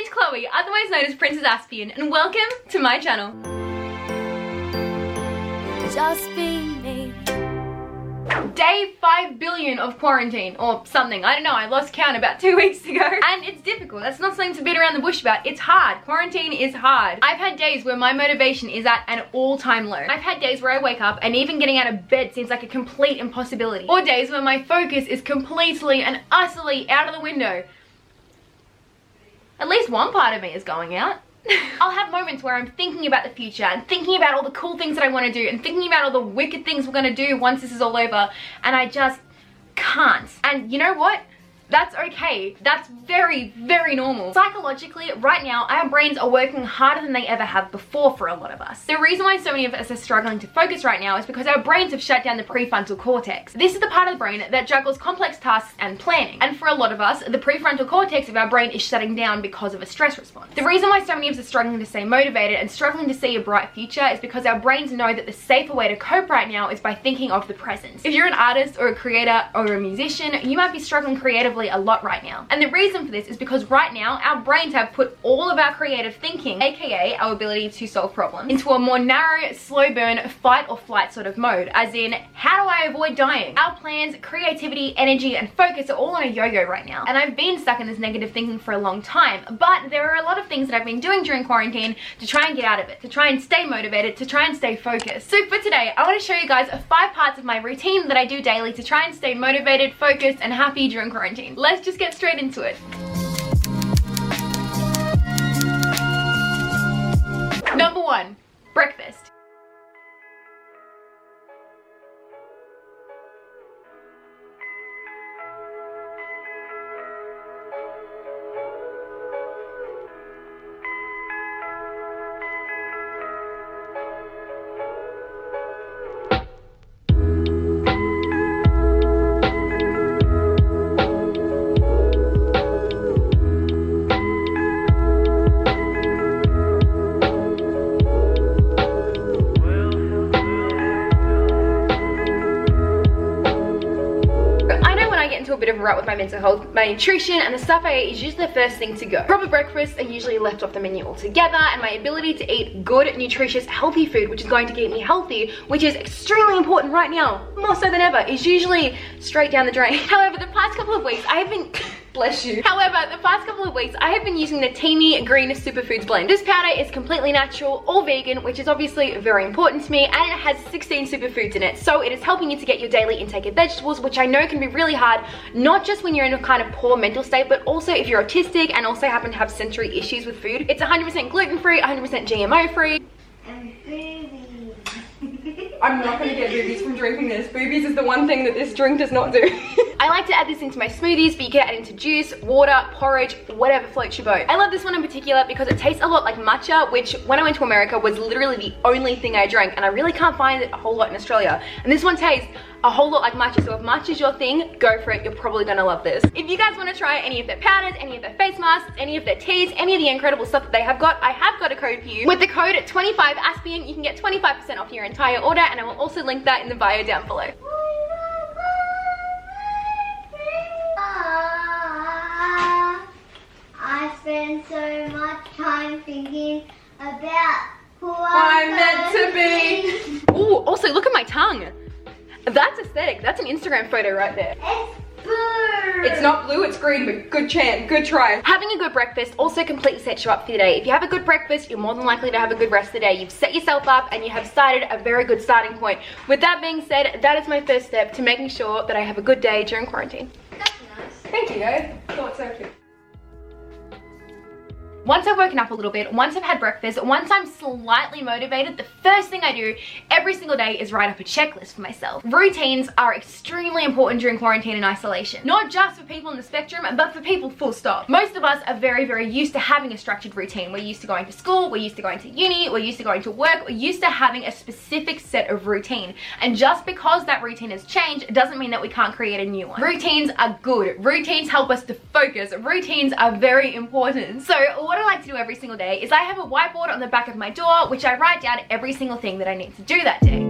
name's Chloe, otherwise known as Princess Aspien, and welcome to my channel. Just being me. Day 5 billion of quarantine, or something, I don't know, I lost count about 2 weeks ago. And it's difficult, that's not something to beat around the bush about, it's hard, quarantine is hard. I've had days where my motivation is at an all-time low. I've had days where I wake up and even getting out of bed seems like a complete impossibility. Or days where my focus is completely and utterly out of the window. At least one part of me is going out. I'll have moments where I'm thinking about the future and thinking about all the cool things that I want to do and thinking about all the wicked things we're going to do once this is all over, and I just can't. And you know what? That's okay. That's very, very normal. Psychologically, right now, our brains are working harder than they ever have before for a lot of us. The reason why so many of us are struggling to focus right now is because our brains have shut down the prefrontal cortex. This is the part of the brain that juggles complex tasks and planning. And for a lot of us, the prefrontal cortex of our brain is shutting down because of a stress response. The reason why so many of us are struggling to stay motivated and struggling to see a bright future is because our brains know that the safer way to cope right now is by thinking of the present. If you're an artist or a creator or a musician, you might be struggling creatively a lot right now. And the reason for this is because right now our brains have put all of our creative thinking, aka our ability to solve problems, into a more narrow, slow burn, fight or flight sort of mode, as in, how do I avoid dying? Our plans, creativity, energy, and focus are all on a yo-yo right now. And I've been stuck in this negative thinking for a long time, but there are a lot of things that I've been doing during quarantine to try and get out of it, to try and stay motivated, to try and stay focused. So for today, I want to show you guys 5 parts of my routine that I do daily to try and stay motivated, focused, and happy during quarantine. Let's just get straight into it. Number 1, breakfast. A bit of a rut with my mental health, my nutrition and the stuff I eat is usually the first thing to go. Proper breakfasts are usually left off the menu altogether, and my ability to eat good, nutritious, healthy food, which is going to keep me healthy, which is extremely important right now, more so than ever, is usually straight down the drain. However, the past couple of weeks I have been bless you. However, the past couple of weeks I have been using the TEAMI green superfoods blend. This powder is completely natural, all vegan, which is obviously very important to me, and it has 16 superfoods in it, so it is helping you to get your daily intake of vegetables, which I know can be really hard, not just when you're in a kind of poor mental state, but also if you're autistic and also happen to have sensory issues with food. It's 100% gluten-free, 100% GMO-free. And boobies. I'm not going to get boobies from drinking this. Boobies is the one thing that this drink does not do. I like to add this into my smoothies, but you can add it into juice, water, porridge, whatever floats your boat. I love this one in particular because it tastes a lot like matcha, which when I went to America was literally the only thing I drank, and I really can't find it a whole lot in Australia. And this one tastes a whole lot like matcha, so if matcha is your thing, go for it. You're probably gonna love this. If you guys want to try any of their powders, any of their face masks, any of their teas, any of the incredible stuff that they have got, I have got a code for you. With the code 25Aspien, you can get 25% off your entire order, and I will also link that in the bio down below. I spend so much time thinking about who I'm meant to be. Ooh, also look at my tongue. That's aesthetic. That's an Instagram photo right there. It's blue. It's not blue, it's green, but good chance, good try. Having a good breakfast also completely sets you up for the day. If you have a good breakfast, you're more than likely to have a good rest of the day. You've set yourself up and you have started a very good starting point. With that being said, that is my first step to making sure that I have a good day during quarantine. That's nice. Thank you, guys. Thought so too. Once I've woken up a little bit, once I've had breakfast, once I'm slightly motivated, the first thing I do every single day is write up a checklist for myself. Routines are extremely important during quarantine and isolation. Not just for people on the spectrum, but for people full stop. Most of us are very, very used to having a structured routine. We're used to going to school, we're used to going to uni, we're used to going to work, we're used to having a specific set of routine. And just because that routine has changed, doesn't mean that we can't create a new one. Routines are good. Routines help us to focus. Routines are very important. So what I like to do every single day is I have a whiteboard on the back of my door, which I write down every single thing that I need to do that day.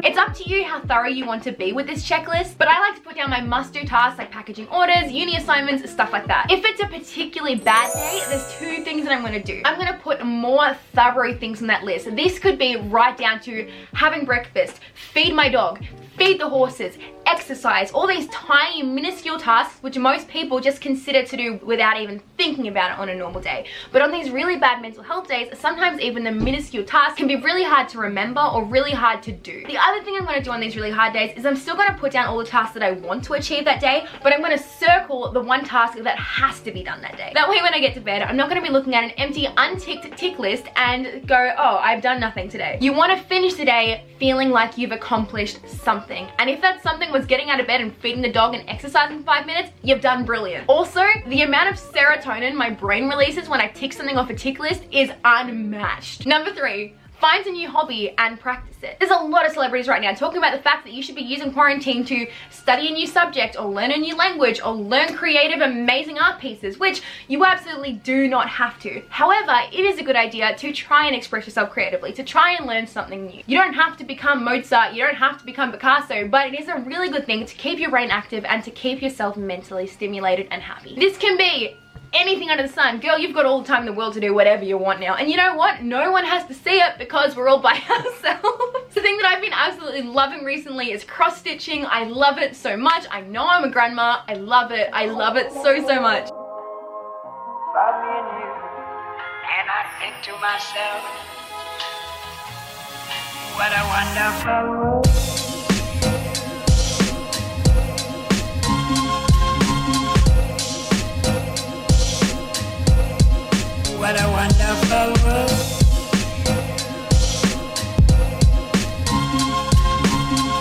It's up up to you how thorough you want to be with this checklist, but I like to put down my must-do tasks like packaging orders, uni assignments, stuff like that. If it's a particularly bad day, there's two things that I'm gonna do. I'm gonna put more thorough things on that list. This could be right down to having breakfast, feed my dog, feed the horses, exercise, all these tiny minuscule tasks which most people just consider to do without even thinking about it on a normal day. But on these really bad mental health days, sometimes even the minuscule tasks can be really hard to remember or really hard to do. The other thing I'm going to do on these really hard days is I'm still going to put down all the tasks that I want to achieve that day, but I'm going to circle the one task that has to be done that day. That way when I get to bed, I'm not going to be looking at an empty unticked tick list and go, oh, I've done nothing today. You want to finish the day feeling like you've accomplished something. And if that something was getting out of bed and feeding the dog and exercising for 5 minutes, you've done brilliant. Also, the amount of serotonin my brain releases when I tick something off a tick list is unmatched. Number 3. Find a new hobby and practice it. There's a lot of celebrities right now talking about the fact that you should be using quarantine to study a new subject or learn a new language or learn creative, amazing art pieces, which you absolutely do not have to. However, it is a good idea to try and express yourself creatively, to try and learn something new. You don't have to become Mozart, you don't have to become Picasso, but it is a really good thing to keep your brain active and to keep yourself mentally stimulated and happy. This can be anything under the sun. Girl, you've got all the time in the world to do whatever you want now. And you know what? No one has to see it because we're all by ourselves. The thing that I've been absolutely loving recently is cross-stitching. I love it so much. I know I'm a grandma. I love it. I love it so, so much. And I think to myself, what a wonderful world. What a wonderful world.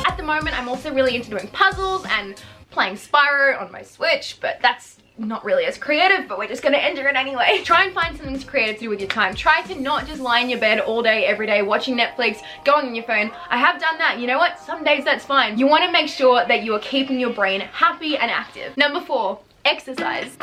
At the moment, I'm also really into doing puzzles and playing Spyro on my Switch, but that's not really as creative, but we're just gonna enter it anyway. Try and find something creative to do with your time. Try to not just lie in your bed all day, every day, watching Netflix, going on your phone. I have done that. You know what? Some days that's fine. You wanna make sure that you are keeping your brain happy and active. Number 4, exercise.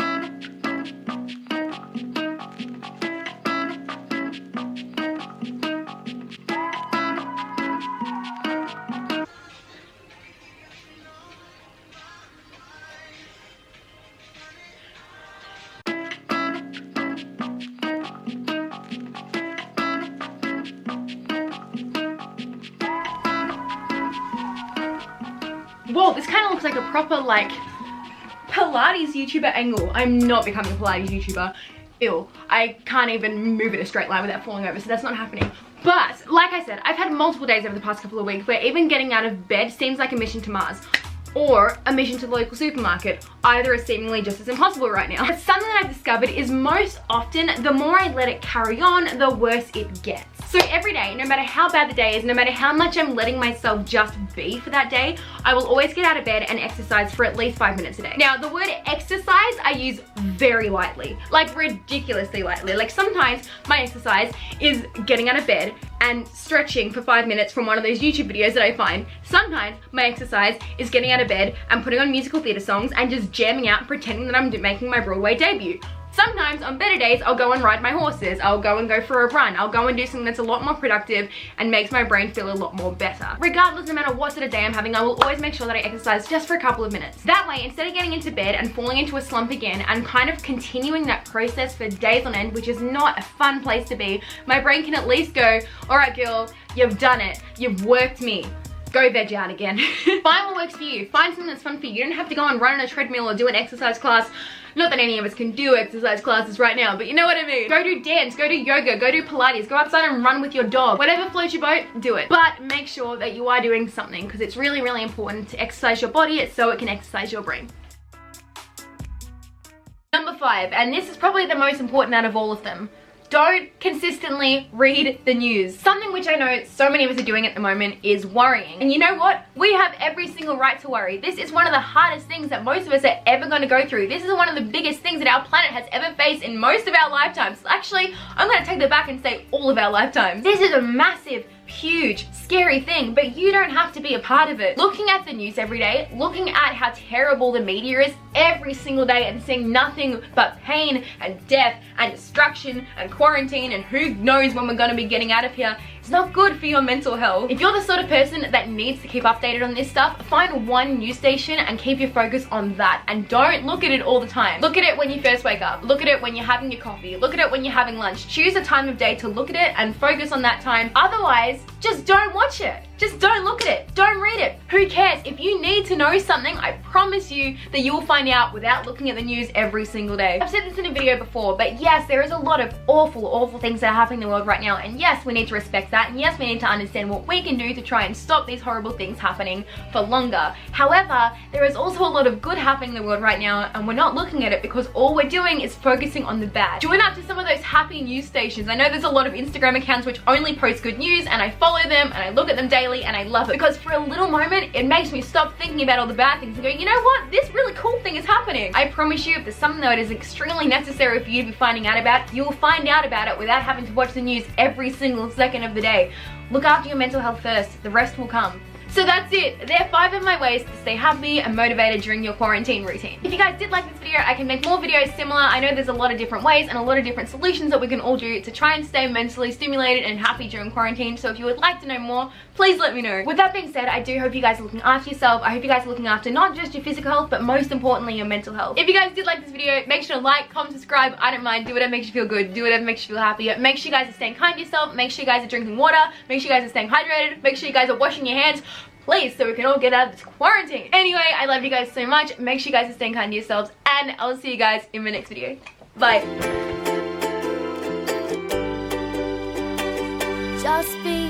Whoa, this kind of looks like a proper, like, Pilates YouTuber angle. I'm not becoming a Pilates YouTuber. Ew. I can't even move in a straight line without falling over, so that's not happening. But, like I said, I've had multiple days over the past couple of weeks where even getting out of bed seems like a mission to Mars. Or a mission to the local supermarket. Either is seemingly just as impossible right now. But something that I've discovered is most often, the more I let it carry on, the worse it gets. So every day, no matter how bad the day is, no matter how much I'm letting myself just be for that day, I will always get out of bed and exercise for at least 5 minutes a day. Now, the word exercise I use very lightly, like ridiculously lightly. Like sometimes my exercise is getting out of bed and stretching for 5 minutes from one of those YouTube videos that I find. Sometimes my exercise is getting out of bed and putting on musical theatre songs and just jamming out and pretending that I'm making my Broadway debut. Sometimes on better days, I'll go and ride my horses. I'll go and go for a run. I'll go and do something that's a lot more productive and makes my brain feel a lot more better. Regardless, no matter what sort of day I'm having, I will always make sure that I exercise just for a couple of minutes. That way, instead of getting into bed and falling into a slump again and kind of continuing that process for days on end, which is not a fun place to be, my brain can at least go, all right, girl, you've done it. You've worked me. Go veg out again. Find what works for you. Find something that's fun for you. You don't have to go and run on a treadmill or do an exercise class. Not that any of us can do exercise classes right now, but you know what I mean. Go do dance, go do yoga, go do Pilates, go outside and run with your dog. Whatever floats your boat, do it. But make sure that you are doing something because it's really, really important to exercise your body so it can exercise your brain. Number 5, and this is probably the most important out of all of them. Don't consistently read the news. Something which I know so many of us are doing at the moment is worrying. And you know what? We have every single right to worry. This is one of the hardest things that most of us are ever going to go through. This is one of the biggest things that our planet has ever faced in most of our lifetimes. Actually, I'm going to take that back and say all of our lifetimes. This is a massive, huge, scary thing, but you don't have to be a part of it. Looking at the news every day, looking at how terrible the media is every single day and seeing nothing but pain and death and destruction and quarantine and who knows when we're going to be getting out of here It's not good for your mental health. If you're the sort of person that needs to keep updated on this stuff, find one news station and keep your focus on that, and don't look at it all the time. Look at it when you first wake up. Look at it when you're having your coffee. Look at it when you're having lunch. Choose a time of day to look at it and focus on that time. Otherwise, just don't watch it. Just don't look at it. Don't read it. Who cares? If you need to know something, I promise you that you will find out without looking at the news every single day. I've said this in a video before, but yes, there is a lot of awful things that are happening in the world right now, and yes, we need to respect that, and yes, we need to understand what we can do to try and stop these horrible things happening for longer. However, there is also a lot of good happening in the world right now, and we're not looking at it because all we're doing is focusing on the bad. Join up to some of those happy news stations. I know there's a lot of Instagram accounts which only post good news, and I follow them and I look at them daily, and I love it because for a little moment it makes me stop thinking about all the bad things and go, you know what, this really cool thing is happening. I promise you, if there's something that is extremely necessary for you to be finding out about, you will find out about it without having to watch the news every single second of the day. Look after your mental health first, the rest will come. So that's it. There are 5 of my ways to stay happy and motivated during your quarantine routine. If you guys did like this video, I can make more videos similar. I know there's a lot of different ways and a lot of different solutions that we can all do to try and stay mentally stimulated and happy during quarantine. So if you would like to know more, please let me know. With that being said, I do hope you guys are looking after yourself. I hope you guys are looking after not just your physical health, but most importantly, your mental health. If you guys did like this video, make sure to like, comment, subscribe. I don't mind. Do whatever makes you feel good. Do whatever makes you feel happy. Make sure you guys are staying kind to yourself. Make sure you guys are drinking water. Make sure you guys are staying hydrated. Make sure you guys are washing your hands. Please, so we can all get out of this quarantine. Anyway, I love you guys so much. Make sure you guys are staying kind to yourselves, and I'll see you guys in my next video. Bye. Just be